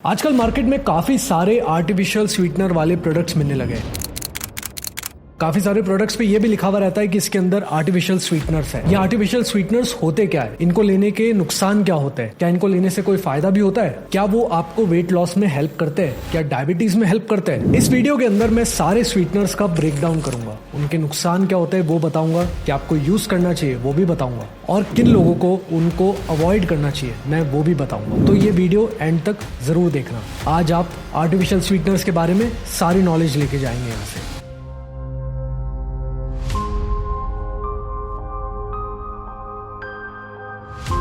आजकल मार्केट में काफी सारे आर्टिफिशियल स्वीटनर वाले प्रोडक्ट्स मिलने लगे हैं। काफी सारे प्रोडक्ट्स पे ये भी लिखा हुआ रहता है कि इसके अंदर आर्टिफिशियल स्वीटनर्स है। ये आर्टिफिशियल स्वीटनर्स होते क्या है, इनको लेने के नुकसान क्या होते हैं, क्या इनको लेने से कोई फायदा भी होता है, क्या वो आपको वेट लॉस में हेल्प करते हैं, क्या डायबिटीज में हेल्प करते हैं। इस वीडियो के अंदर मैं सारे स्वीटनर्स का ब्रेक डाउन करूंगा, उनके नुकसान क्या होते हैं वो बताऊंगा, क्या आपको यूज करना चाहिए वो भी बताऊंगा, और किन लोगों को उनको अवॉइड करना चाहिए मैं वो भी बताऊंगा। तो ये वीडियो एंड तक जरूर देखना। आज आप आर्टिफिशियल स्वीटनर्स के बारे में सारी नॉलेज लेके जाएंगे यहाँ से।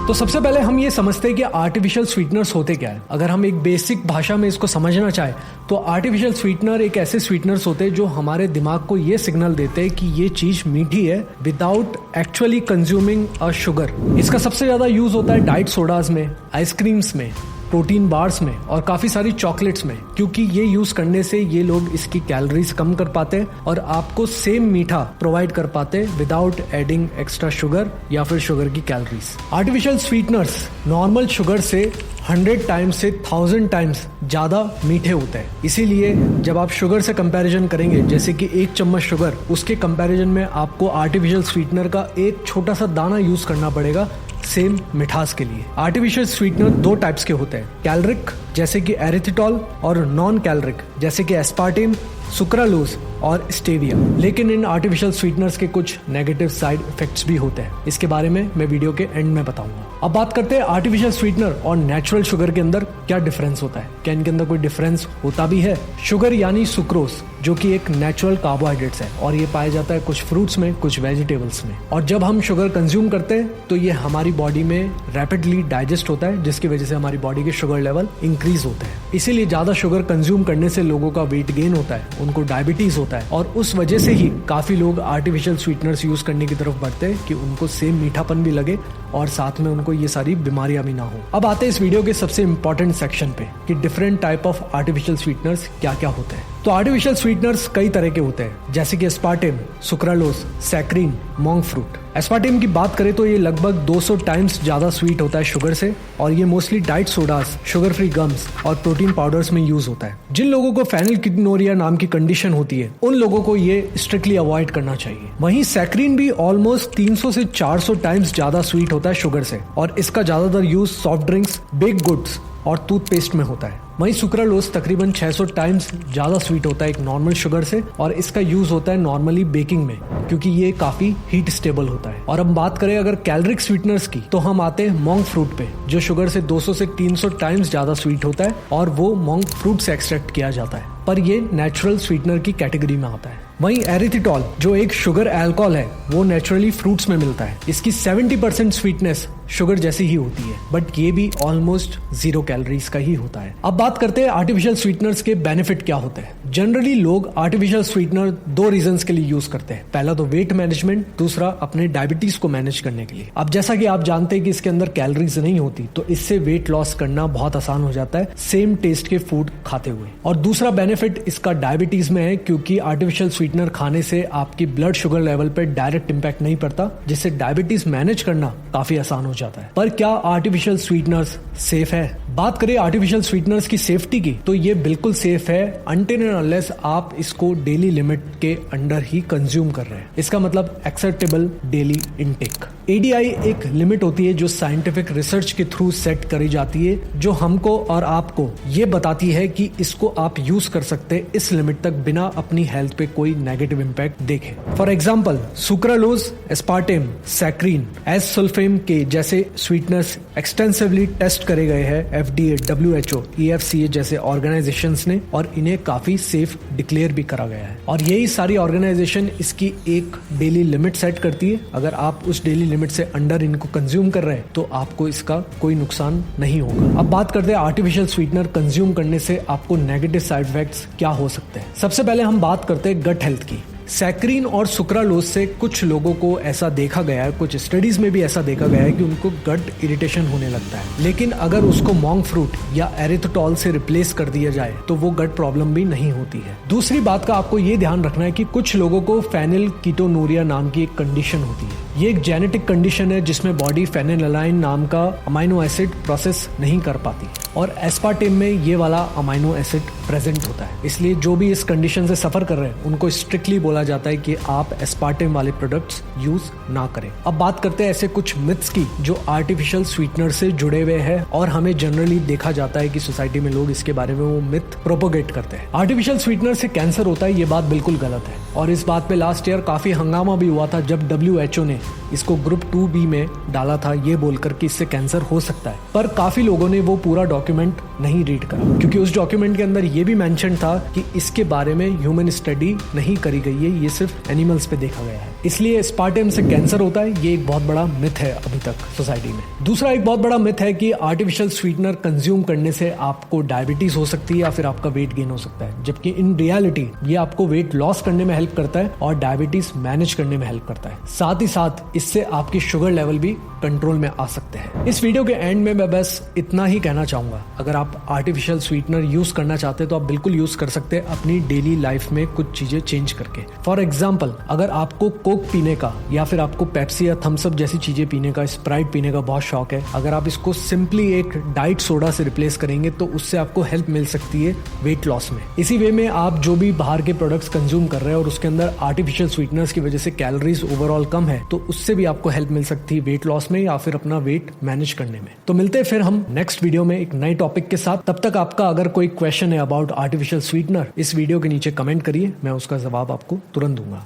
तो सबसे पहले हम ये समझते हैं कि आर्टिफिशियल स्वीटनर्स होते क्या है। अगर हम एक बेसिक भाषा में इसको समझना चाहें तो आर्टिफिशियल स्वीटनर एक ऐसे स्वीटनर्स होते हैं जो हमारे दिमाग को ये सिग्नल देते हैं कि ये चीज मीठी है विदाउट एक्चुअली कंज्यूमिंग अ शुगर। इसका सबसे ज्यादा यूज होता है डाइट सोडाज में, आइसक्रीम्स में, प्रोटीन बार्स में और काफी सारी चॉकलेट्स में, क्योंकि ये यूज करने से ये लोग इसकी कैलोरीज कम कर पाते हैं और आपको सेम मीठा प्रोवाइड कर पाते हैं विदाउट एडिंग एक्स्ट्रा शुगर या फिर शुगर की calories. Artificial sweeteners normal sugar से 100 टाइम्स से 1000 टाइम्स ज्यादा मीठे होते हैं। इसीलिए जब आप शुगर से कंपैरिजन करेंगे, जैसे कि 1 चम्मच शुगर, उसके कंपैरिजन में आपको आर्टिफिशियल स्वीटनर का एक छोटा सा दाना यूज करना पड़ेगा सेम मिठास के लिए। आर्टिफिशियल स्वीटनर 2 टाइप्स के होते हैं, कैलोरिक जैसे कि एरिथिटॉल और नॉन कैलोरिक जैसे कि एस्पार्टेम, सुक्रालोज और स्टेविया। लेकिन इन आर्टिफिशियल स्वीटनर्स के कुछ नेगेटिव साइड इफेक्ट्स भी होते हैं, इसके बारे में मैं वीडियो के एंड में बताऊंगा। अब बात करते हैं आर्टिफिशियल स्वीटनर और नेचुरल शुगर के अंदर क्या डिफरेंस होता है, क्या इनके अंदर कोई डिफरेंस होता भी है। शुगर यानी सुक्रोज जो कि एक नेचुरल कार्बोहाइड्रेट्स है और ये पाया जाता है कुछ फ्रूट्स में, कुछ वेजिटेबल्स में, और जब हम शुगर कंज्यूम करते हैं तो ये हमारी बॉडी में रैपिडली डाइजेस्ट होता है, जिसकी वजह से हमारी बॉडी के शुगर लेवल इंक्रीज होते हैं। इसीलिए ज्यादा शुगर कंज्यूम करने से लोगों का वेट गेन होता है, उनको डायबिटीज होता है, और उस वजह से ही काफी लोग आर्टिफिशियल स्वीटनर्स यूज करने की तरफ बढ़ते हैं कि उनको सेम मीठापन भी लगे और साथ में उनको ये सारी बीमारियां भी ना हो। अब आते हैं इस वीडियो के सबसे इंपॉर्टेंट सेक्शन पे कि different type of artificial sweeteners क्या क्या होते हैं। तो आर्टिफिशियल स्वीटनर्स कई तरह के होते हैं, जैसे कि aspartame, sucralose, saccharine, monk fruit. Aspartame की बात करें तो ये लगभग 200 टाइम्स ज्यादा स्वीट होता है शुगर से, और ये mostly diet sodas, sugar free gums और प्रोटीन पाउडर्स में यूज होता है। जिन लोगों को फेनिलकीटोनुरिया नाम की कंडीशन होती है उन लोगों को ये स्ट्रिक्टली अवॉइड करना चाहिए। वहीं सैक्रिन भी ऑलमोस्ट 300 से 400 टाइम्स ज्यादा स्वीट होता है शुगर से, और इसका ज्यादातर use soft drinks, baked goods और टूथपेस्ट में होता है। वहीं सुक्रालोज तकरीबन 600 टाइम्स ज्यादा स्वीट होता है एक नॉर्मल शुगर से, और इसका यूज होता है नॉर्मली बेकिंग में, क्योंकि ये काफी हीट स्टेबल होता है। और अब बात करें अगर कैलोरिक स्वीटनर्स की, तो हम आते हैं मोंक फ्रूट पे, जो शुगर से 200 से 300 टाइम्स ज्यादा स्वीट होता है, और वो मोंक फ्रूट से एक्सट्रैक्ट किया जाता है, पर ये नेचुरल स्वीटनर की कैटेगरी में आता है। वहीं एरिथिटॉल जो एक शुगर अल्कोहल है, वो नेचुरली फ्रूट्स में मिलता है। इसकी 70% स्वीटनेस शुगर जैसी ही होती है, बट ये भी ऑलमोस्ट 0 कैलोरीज का ही होता है। अब बात करते हैं आर्टिफिशियल स्वीटनर्स के बेनिफिट क्या होते हैं। जनरली लोग आर्टिफिशियल स्वीटनर 2 रीजंस के लिए यूज करते हैं। पहला तो वेट मैनेजमेंट, दूसरा अपने डायबिटीज को मैनेज करने के लिए। अब जैसा कि आप जानते हैं कि इसके अंदर कैलोरीज नहीं होती, तो इससे वेट लॉस करना बहुत आसान हो जाता है सेम टेस्ट के फूड खाते हुए। और दूसरा बेनिफिट इसका डायबिटीज में है, क्योंकि आर्टिफिशियल स्वीटनर खाने से आपकी ब्लड शुगर लेवल पर डायरेक्ट इंपैक्ट नहीं पड़ता, जिससे डायबिटीज मैनेज करना काफी आसान हो जाता है। पर क्या आर्टिफिशियल स्वीटनर्स सेफ है? बात करें आर्टिफिशियल स्वीटनर्स की सेफ्टी की, तो ये बिल्कुल सेफ है अनटिल एंड अनलेस आप इसको डेली लिमिट के अंडर ही कंज्यूम कर रहे हैं। इसका मतलब एक्सेप्टेबल डेली इनटेक। ADI एक लिमिट होती है जो साइंटिफिक रिसर्च के थ्रू सेट करी जाती है, जो हमको और आपको ये बताती है कि इसको आप यूज कर सकते हैं इस लिमिट तक बिना अपनी हेल्थ पे कोई नेगेटिव इंपैक्ट देखे। For example sucralose, aspartame, saccharin, acesulfame के जैसे स्वीटनर्स एक्सटेंसिवली टेस्ट करे गए हैं FDA, WHO, EFCA जैसे ऑर्गेनाइजेशंस ने, और इन्हें काफी सेफ डिक्लेयर भी करा गया है। और यही सारी ऑर्गेनाइजेशन इसकी एक डेली लिमिट सेट करती है। अगर आप उस डेली लिमिट से अंडर इनको कंज्यूम कर रहे हैं तो आपको इसका कोई नुकसान नहीं होगा। अब बात करते हैं आर्टिफिशियल स्वीटनर कंज्यूम करने से आपको नेगेटिव साइड इफेक्ट्स क्या हो सकते हैं। सबसे पहले हम बात करते हैं गट हेल्थ की। सैक्रिन और सुक्रालोज से कुछ लोगों को ऐसा देखा गया है, कुछ स्टडीज में भी ऐसा देखा गया है कि उनको गट इरिटेशन होने लगता है। लेकिन अगर उसको मोंक फ्रूट या एरिथिटॉल से रिप्लेस कर दिया जाए तो वो गट प्रॉब्लम भी नहीं होती है। दूसरी बात का आपको ये ध्यान रखना है कि कुछ लोगों को फेनिलकीटोनुरिया नाम की एक कंडीशन होती है। ये एक जेनेटिक कंडीशन है जिसमें बॉडी फेनिलएलाइन नाम का अमाइनो एसिड प्रोसेस नहीं कर पाती, और एस्पार्टेम में ये वाला अमाइनो एसिड प्रेजेंट होता है। इसलिए जो भी इस कंडीशन से सफर कर रहे हैं उनको स्ट्रिक्टली बोला जाता है कि आप एस्पार्टेम वाले प्रोडक्ट्स यूज ना करें। अब बात करते हैं ऐसे कुछ मिथ्स की जो आर्टिफिशियल स्वीटनर से जुड़े हुए हैं और हमें जनरली देखा जाता है कि सोसाइटी में लोग इसके बारे में वो मिथ प्रोपोगेट करते हैं। आर्टिफिशियल स्वीटनर से कैंसर होता है, ये बात बिल्कुल गलत है और इस बात पे लास्ट ईयर काफी हंगामा भी हुआ था जब WHO ने इसको ग्रुप 2B में डाला था, ये बोलकर कि इससे कैंसर हो सकता है। पर काफी लोगों ने वो पूरा डॉक्यूमेंट नहीं रीड करा क्योंकि उस डॉक्यूमेंट के अंदर ये भी मेंशन था कि इसके बारे में ह्यूमन स्टडी नहीं करी गई है, ये सिर्फ एनिमल्स पे देखा गया है। इसलिए एस्पार्टेम से कैंसर होता है, ये एक बहुत बड़ा मिथ है अभी तक सोसाइटी में। दूसरा एक बहुत बड़ा मिथ है कि आर्टिफिशियल स्वीटनर कंज्यूम करने से आपको डायबिटीज हो सकती है या फिर आपका वेट गेन हो सकता है, जबकि इन रियलिटी ये आपको वेट लॉस करने में हेल्प करता है और डायबिटीज मैनेज करने में हेल्प करता है। साथ ही साथ इससे आपकी शुगर लेवल भी कंट्रोल में आ सकते हैं। इस वीडियो के एंड में मैं बस इतना ही कहना चाहूंगा, अगर आप आर्टिफिशियल स्वीटनर यूज करना चाहते हैं तो आप बिल्कुल यूज कर सकते हैं अपनी डेली लाइफ में कुछ चीजें चेंज करके। फॉर एग्जाम्पल, अगर आपको कोक पीने का या फिर आपको पेप्सी या थम्स अप जैसी चीजें पीने का, स्प्राइट पीने का बहुत शौक है, अगर आप इसको सिंपली एक डाइट सोडा से रिप्लेस करेंगे तो उससे आपको हेल्प मिल सकती है वेट लॉस में। इसी वे में आप जो भी बाहर के प्रोडक्ट्स कंज्यूम कर रहे हैं और उसके अंदर आर्टिफिशियल स्वीटनर्स की वजह से कैलोरीज ओवरऑल कम है, तो उससे भी आपको हेल्प मिल सकती है वेट लॉस में या फिर अपना वेट मैनेज करने में। तो मिलते हैं फिर हम नेक्स्ट वीडियो में एक नए टॉपिक के साथ। तब तक आपका अगर कोई क्वेश्चन है अबाउट आर्टिफिशियल स्वीटनर, इस वीडियो के नीचे कमेंट करिए, मैं उसका जवाब आपको तुरंत दूंगा।